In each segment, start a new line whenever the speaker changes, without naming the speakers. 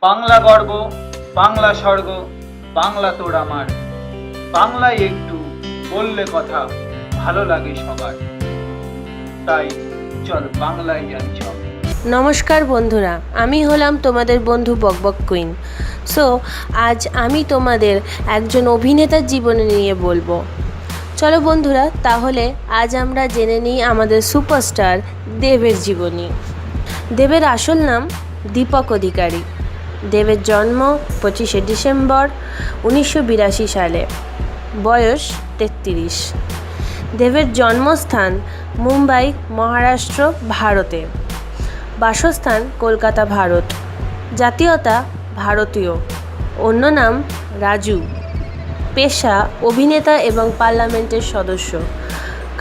বাংলা গর্ব, বাংলা স্বর্গ, বাংলা তোর আমার। বাংলায় একটু বললে কথা ভালো লাগে সবার, তাই চল বাংলায় জানি সব।
নমস্কার বন্ধুরা, আমি হলাম তোমাদের বন্ধু বকবক কুইন। আজ আমি তোমাদের একজন অভিনেতার জীবনী নিয়ে বলবো। চলো বন্ধুরা, তাহলে আজ আমরা জেনে নিই আমাদের সুপারস্টার দেবের জীবনী। দেবের আসল নাম দীপক অধিকারী। দেবের জন্ম 25শে ডিসেম্বর 1982 সালে, বয়স 33। দেবের জন্মস্থান মুম্বাই, মহারাষ্ট্র, ভারতে। বাসস্থান কলকাতা, ভারত। জাতীয়তা ভারতীয়। অন্য নাম রাজু। পেশা অভিনেতা এবং পার্লামেন্টের সদস্য।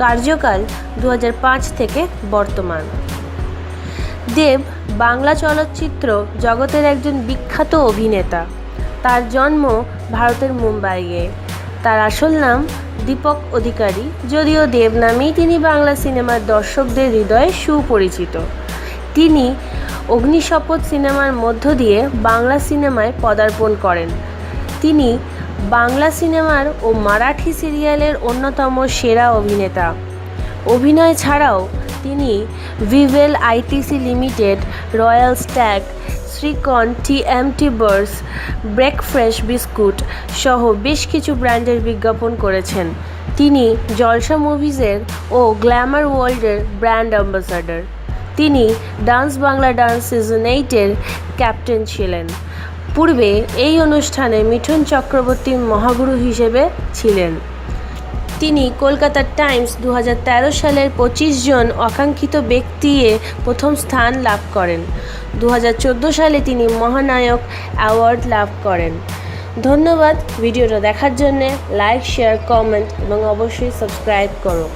কার্যকাল 2005 থেকে বর্তমান। দেব বাংলা চলচ্চিত্র জগতের একজন বিখ্যাত অভিনেতা। তার জন্ম ভারতের মুম্বাইয়ে। তার আসল নাম দীপক অধিকারী, যদিও দেব নামেই তিনি বাংলা সিনেমার দর্শকদের হৃদয়ে সুপরিচিত। তিনি অগ্নিশপথ সিনেমার মধ্য দিয়ে বাংলা সিনেমায় পদার্পণ করেন। তিনি বাংলা সিনেমার ও মারাঠি সিরিয়ালের অন্যতম সেরা অভিনেতা। অভিনয় ছাড়াও তিনি Vivel ITC limited, royal stag, শ্রীকন, টিএমটি বার্স, ব্রেকফ্রেশ বিস্কুট সহ বেশ কিছু ব্র্যান্ডের বিজ্ঞাপন করেছেন। তিনি জলসা মুভিজের ও গ্ল্যামার ওয়ার্ল্ডের ব্র্যান্ড অ্যাম্বাসাডর। তিনি ডান্স বাংলা ডান্স সিজন 8-এর ক্যাপ্টেন ছিলেন। পূর্বে এই অনুষ্ঠানে মিঠুন চক্রবর্তী মহাগুরু হিসেবে ছিলেন। তিনি কলকাতা টাইমস 2013 সালের 25 জন আকাঙ্ক্ষিত ব্যক্তিতে প্রথম স্থান লাভ করেন। 2014 সালে তিনি মহানায়ক অ্যাওয়ার্ড লাভ করেন। ধন্যবাদ ভিডিওটা দেখার জন্য। লাইক, শেয়ার, কমেন্ট এবং অবশ্যই সাবস্ক্রাইব করো।